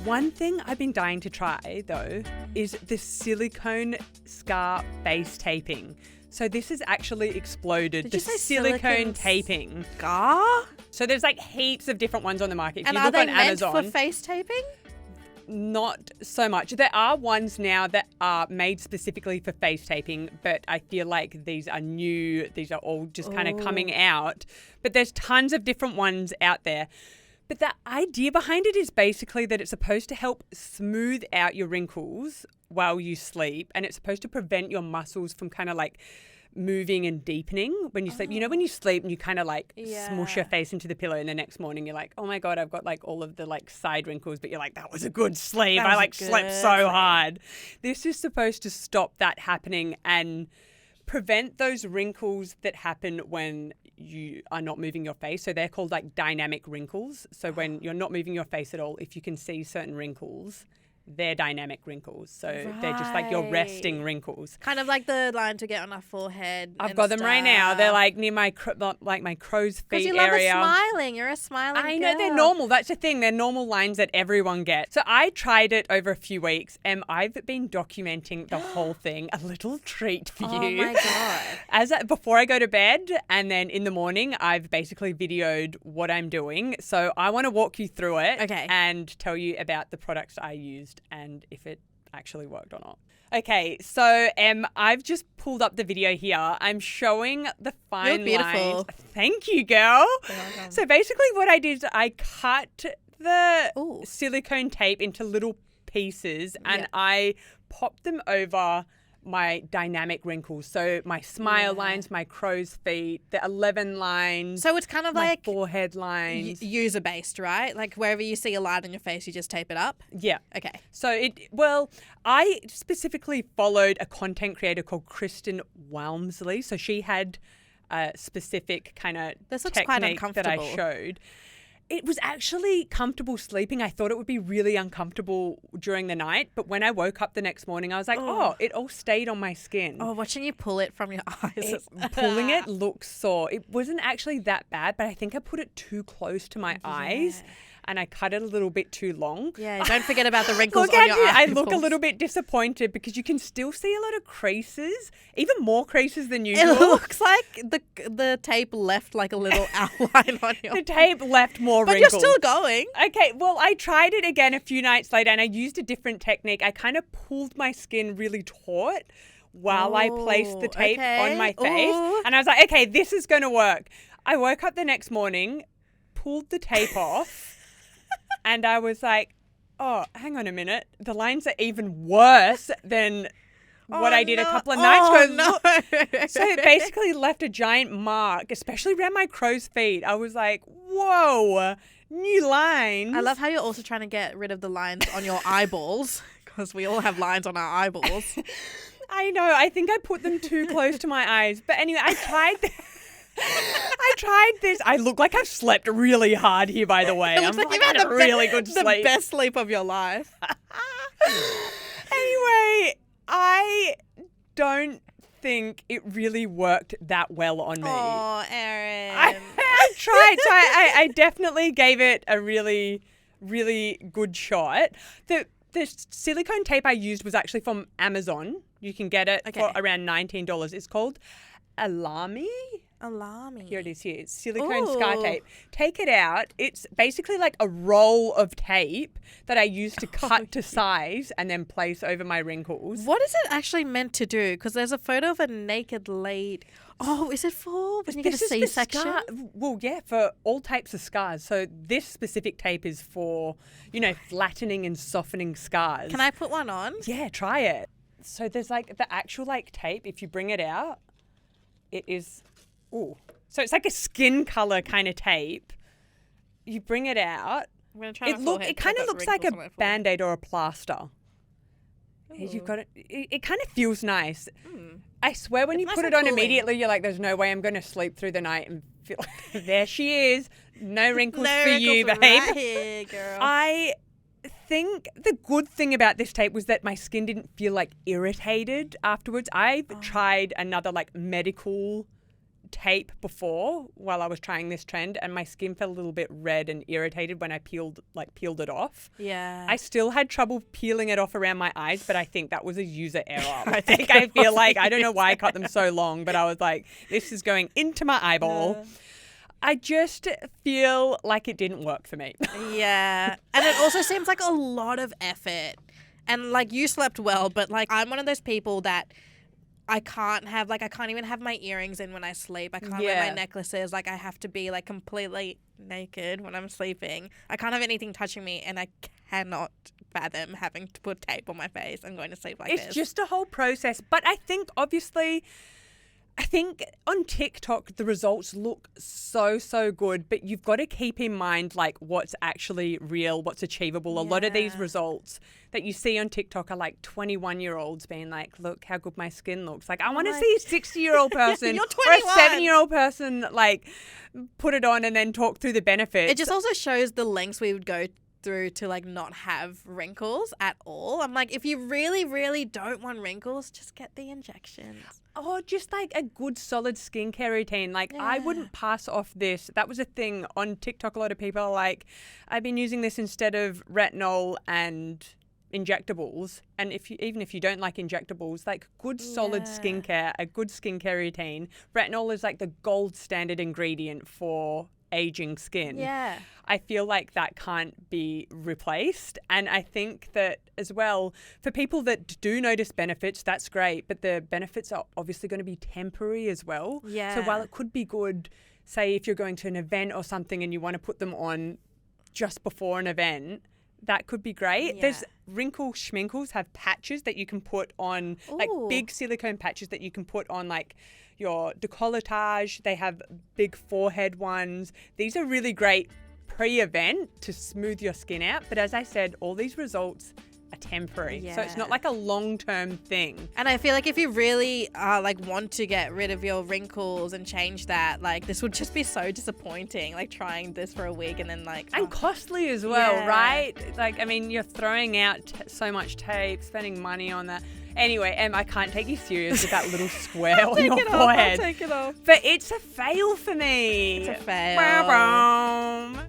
One thing I've been dying to try, though, is the silicone scar face taping. So this has actually exploded. Did the you say silicone taping. Scar? So there's like heaps of different ones on the market. If And you are look they on meant Amazon, for face taping? not so much. There are ones now that are made specifically for face taping, but I feel like these are new. These are all just kind of coming out. But there's tons of different ones out there. But the idea behind it is basically that it's supposed to help smooth out your wrinkles while you sleep, and it's supposed to prevent your muscles from kind of like moving and deepening when you sleep. You know, when you sleep and you kind of like smush your face into the pillow, and the next morning you're like, oh my God, I've got like all of the like side wrinkles, but you're like, that was a good sleep. I like slept so hard. This is supposed to stop that happening and prevent those wrinkles that happen when you are not moving your face. So they're called like dynamic wrinkles. So when you're not moving your face at all, if you can see certain wrinkles, they're dynamic wrinkles. So they're just like your resting wrinkles. Kind of like the lines we get on our forehead. I've got them right now. They're like near my my crow's feet area. Because you love the smiling. You're a smiling I know, girl. they're normal. That's the thing. They're normal lines that everyone gets. So I tried it over a few weeks, and I've been documenting the whole thing. A little treat for you. Oh my God. Before I go to bed, and then in the morning, I've basically videoed what I'm doing. So I want to walk you through it and tell you about the products I used and if it actually worked or not. Okay, so I've just pulled up the video here. I'm showing the fine lines. Thank you, girl. So basically what I did is I cut the silicone tape into little pieces and I popped them over my dynamic wrinkles. So my smile lines, my crow's feet, the 11 lines. So it's kind of my like forehead lines. User-based, right? Like wherever you see a line on your face, you just tape it up? Yeah. Okay. So I specifically followed a content creator called Kristen Walmsley. So she had a specific kind of technique that I showed. It was actually comfortable sleeping. I thought it would be really uncomfortable during the night, but when I woke up the next morning, I was like, it all stayed on my skin. Oh, watching you pull it from your eyes. Pulling it looks sore. It wasn't actually that bad, but I think I put it too close to my eyes. And I cut it a little bit too long. Yeah, don't forget about the wrinkles on your eyeballs. I look a little bit disappointed because you can still see a lot of creases, even more creases than usual. It looks like the tape left like a little outline on your... The tape left more wrinkles. But you're still going. Okay, well, I tried it again a few nights later and I used a different technique. I kind of pulled my skin really taut while I placed the tape on my face. And I was like, okay, this is going to work. I woke up the next morning, pulled the tape off. And I was like, oh, hang on a minute. The lines are even worse than what I did a couple of nights ago. So it basically left a giant mark, especially around my crow's feet. I was like, whoa, new lines. I love how you're also trying to get rid of the lines on your eyeballs because we all have lines on our eyeballs. I know. I think I put them too close to my eyes. But anyway, I tried this. I look like I've slept really hard here, by the way. It looks like you've had a really good sleep. The best sleep of your life. Anyway, I don't think it really worked that well on me. Oh, Erin. I tried. So I definitely gave it a really, really good shot. The silicone tape I used was actually from Amazon. You can get it for around $19. It's called Alarmy. Here it is here. It's silicone scar tape. Take it out. It's basically like a roll of tape that I use to cut to size and then place over my wrinkles. What is it actually meant to do? Because there's a photo of a naked lady. Oh, is it for when you get a C-section? Well, yeah, for all types of scars. So this specific tape is for, flattening and softening scars. Can I put one on? Yeah, try it. So there's like the actual like tape. If you bring it out, it is... Ooh. So it's like a skin color kind of tape. You bring it out. I'm going to try it kind of looks like a Band-Aid or a plaster. You've got it. It kind of feels nice. I swear when you put it on immediately, you're like, there's no way I'm going to sleep through the night and feel there she is. No wrinkles for you, babe. Right here, girl. I think the good thing about this tape was that my skin didn't feel like irritated afterwards. I've tried another like medical tape before while I was trying this trend, and my skin felt a little bit red and irritated when I peeled it off. Yeah. I still had trouble peeling it off around my eyes, but I think that was a user error. I feel like, I don't know why I cut them so long, but I was like, this is going into my eyeball. Yeah. I just feel like it didn't work for me. Yeah. And it also seems like a lot of effort. And like, you slept well, but like, I'm one of those people that I can't even have my earrings in when I sleep. I can't wear my necklaces. Like, I have to be like completely naked when I'm sleeping. I can't have anything touching me, and I cannot fathom having to put tape on my face and going to sleep like this. It's just a whole process. But I think on TikTok the results look so good, but you've got to keep in mind like what's actually real, what's achievable. A lot of these results that you see on TikTok are like 21-year-olds being like, look how good my skin looks. Like, I want to see a 60-year-old person You're or a 21. 7-year-old person like put it on and then talk through the benefits. It just also shows the lengths we would go through to like not have wrinkles at all. I'm like, if you really don't want wrinkles, just get the injections. Or just like a good solid skincare routine. Like, I wouldn't pass off this. That was a thing on TikTok. A lot of people are like, I've been using this instead of retinol and injectables. And even if you don't like injectables, like good solid skincare, a good skincare routine. Retinol is like the gold standard ingredient for aging skin. Yeah. I feel like that can't be replaced. And I think that as well, for people that do notice benefits, that's great. But the benefits are obviously going to be temporary as well. Yeah. So while it could be good, say if you're going to an event or something and you want to put them on just before an event, that could be great. Yeah. There's wrinkle schminkles have patches that you can put on, like big silicone patches that you can put on like your décolletage. They have big forehead ones. These are really great pre-event to smooth your skin out. But as I said, all these results are temporary. So it's not like a long-term thing. And I feel like if you really like want to get rid of your wrinkles and change that, like this would just be so disappointing, like trying this for a week and then like... And costly as well, right? Like, I mean, you're throwing out so much tape, spending money on that. Anyway, Em, I can't take you serious with that little square on your forehead. I'll take it off. But it's a fail for me. It's a fail. Bow, bow.